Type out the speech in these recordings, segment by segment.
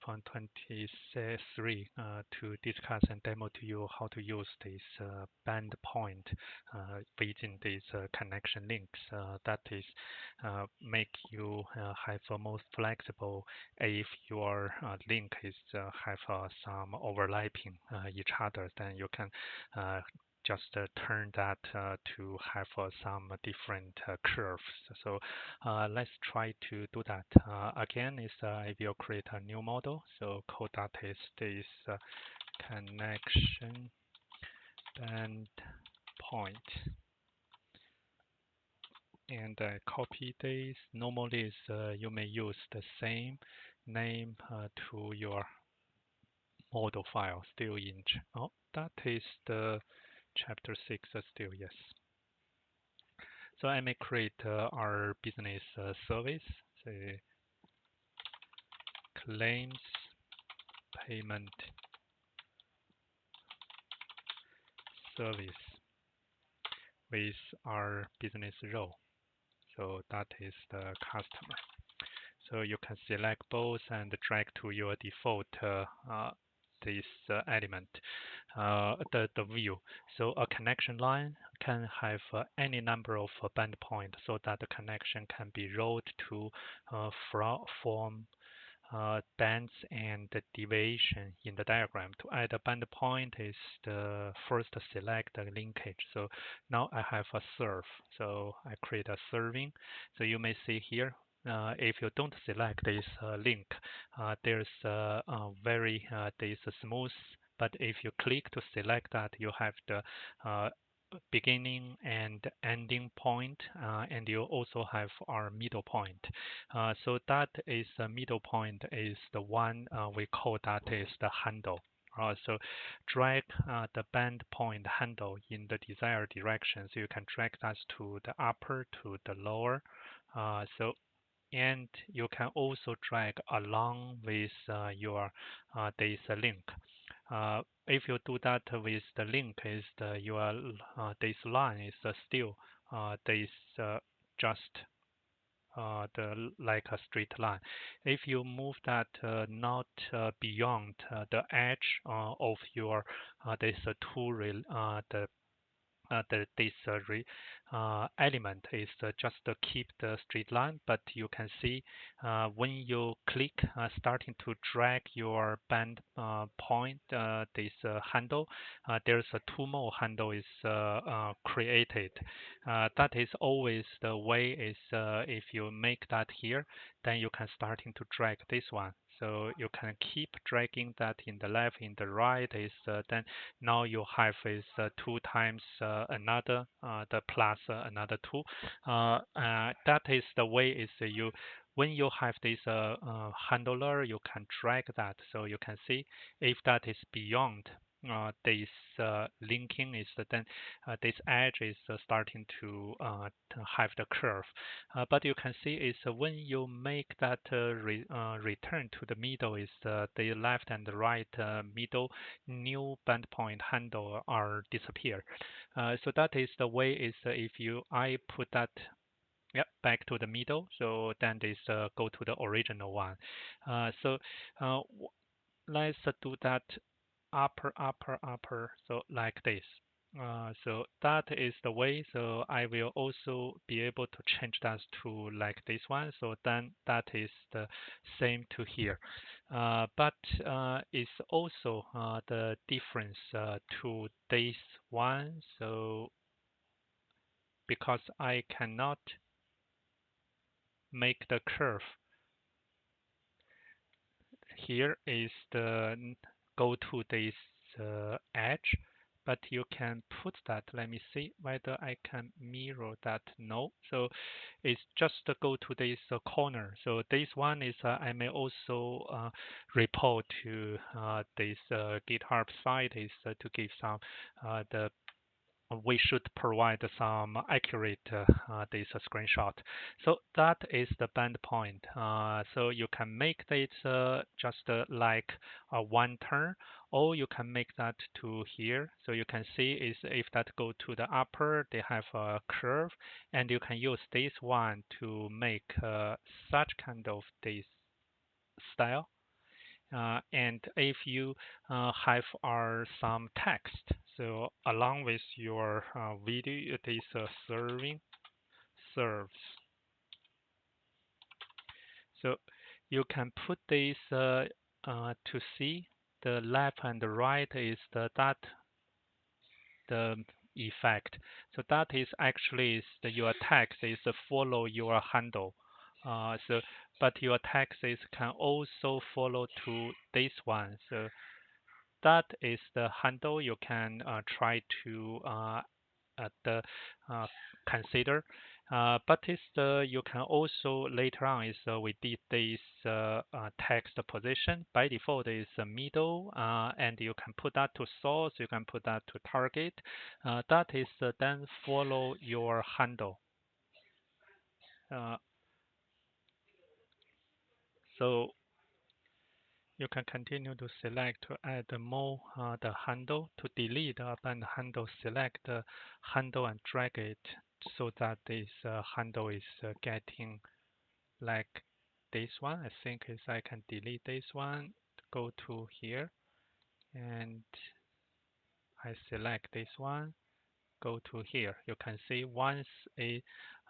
6.23 to discuss and demo to you how to use this band point within these connection links. That is make you have a most flexible if your link is have some overlapping each other, then you can just turn that to have some different curves. So let's try to do that. Again, is I will create a new model. So code that is this connection band point, and I copy this. Normally, is you may use the same name to your model file still in. Oh, that is the chapter 6 still, yes. So I may create our business service, say claims payment service with our business role. So that is the customer. So you can select both and drag to your default this element, the view. So a connection line can have any number of band points so that the connection can be rolled to form bands and the deviation in the diagram. To add a band point is the first select the linkage. So now I have a serve. So I create a serving. So you may see here, if you don't select this link, there's very this smooth. But if you click to select that, you have the beginning and ending point, and you also have our middle point. So that is the middle point is the one we call that is the handle. So drag the band point handle in the desired direction. So you can drag that to the upper to the lower. So and you can also drag along with your this link. If you do that with the link, is your this line is still this just like a straight line. If you move that not beyond the edge of your this tool, this element is just to keep the straight line, but you can see when you click starting to drag your band point, this handle, there's a two more handle is created. That is always the way is if you make that here, then you can starting to drag this one. So you can keep dragging that in the left, in the right is then now you have is 2 times another the plus another 2. That is the way is you when you have this handler, you can drag that. So you can see if that is beyond this linking is then this edge is starting to have the curve. But you can see is when you make that return to the middle is the left and the right middle new band point handle are disappear. So that is the way is if you I put that back to the middle, so then this go to the original one. So let's do that upper, so like this. So that is the way. So I will also be able to change that to like this one. So then that is the same to here. But it's also the difference to this one. So because I cannot make the curve here is the go to this edge, but you can put that. Let me see whether I can mirror that. No, so it's just to go to this corner. So this one is I may also report to this GitHub site is to give some the we should provide some accurate this screenshot. So that is the band point. So you can make this just like a one turn, or you can make that to here. So you can see is if that go to the upper, they have a curve, and you can use this one to make such kind of this style. And if you have some text, so along with your video, it is serving serves. So you can put this to see the left and the right is the effect. So that is actually your text is follow your handle. But your text is can also follow to this one. So that is the handle you can try to the consider. But it's you can also later on is we did this text position by default is middle, and you can put that to source, you can put that to target. That is then follow your handle. Uh, so you can continue to select to add more the handle. To delete the band handle, select the handle and drag it so that this handle is getting like this one. I think is I can delete this one, go to here, and I select this one, go to here. You can see once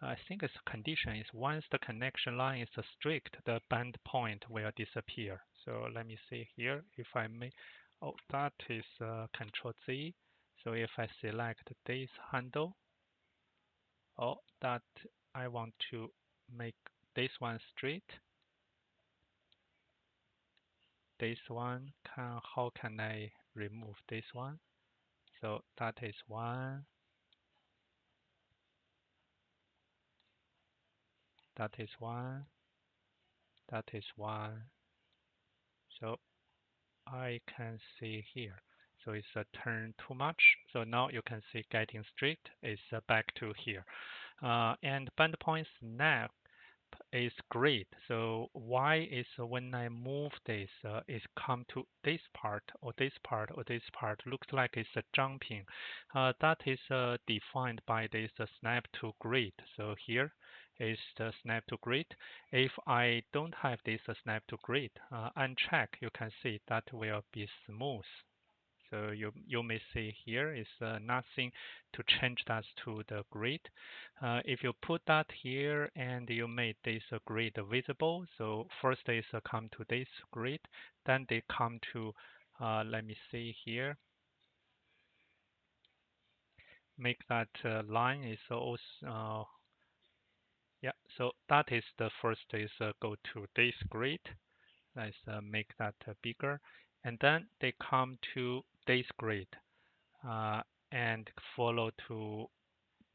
I think it's condition is once the connection line is strict, the band point will disappear. So let me see here if I make, oh, that is Control Z. So if I select this handle, oh, that I want to make this one straight. This one how can I remove this one? So that is one, that is one, that is one. So I can see here. So it's a turn too much. So now you can see getting straight is back to here. And band point snap is great. So why is when I move this, it come to this part or this part or this part, looks like it's jumping. That is defined by this snap to grid. So here is the snap to grid. If I don't have this snap to grid, uncheck, you can see that will be smooth. So you may see here is nothing to change that to the grid. If you put that here and you make this grid visible, so first is come to this grid, then they come to, let me see here, make that line is also, yeah, so that is the first is go to this grid. Let's make that bigger. And then they come to this grid. And follow to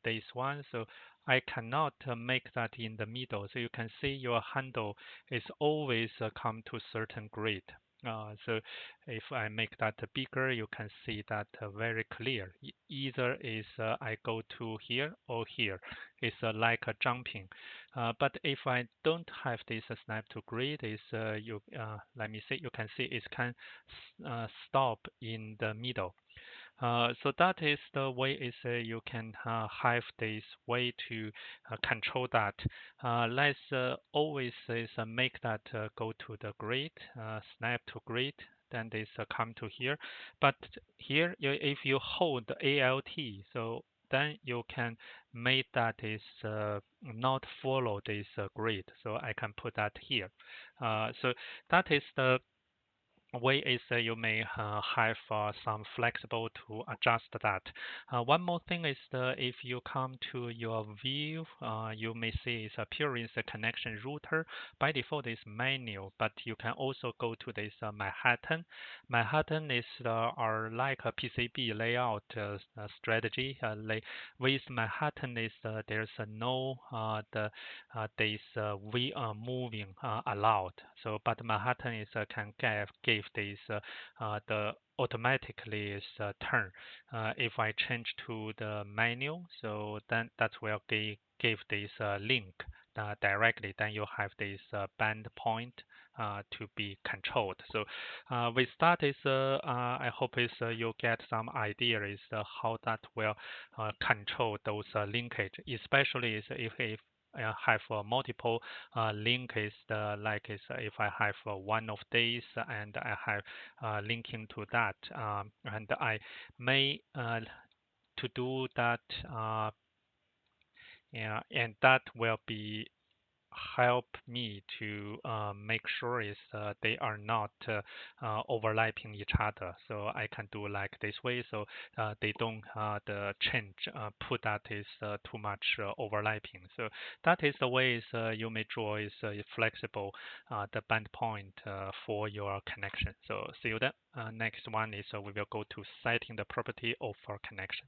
this one. So I cannot make that in the middle. So you can see your handle is always come to certain grid. So if I make that bigger, you can see that very clear. Either is I go to here or here. It's like a jumping. But if I don't have this snap to grid, is you let me see. You can see it can stop in the middle. So that is the way is you can have this way to control that. Let's always is make that go to the grid, snap to grid, then this come to here. But here, if you hold the ALT, so then you can make that is not follow this grid. So I can put that here. So that is the way is you may have some flexible to adjust that. One more thing is if you come to your view, you may see it's appearing the connection router. By default is menu, but you can also go to this Manhattan. Manhattan is are like a PCB layout strategy. With Manhattan is there's no this we are moving allowed. So, but Manhattan is can give this the automatically is turn. If I change to the menu, so then that will give this link directly. Then you have this band point to be controlled. So with that is I hope is you get some idea is how that will control those linkage, especially is if have multiple link is like is if I have one of these and I have linking to that, and I may to do that, yeah, and that will be help me to make sure is they are not overlapping each other. So I can do like this way, so they don't the change put that is too much overlapping. So that is the ways you may draw is flexible the band point for your connection. So see you then. Next one is we will go to setting the property of our connection.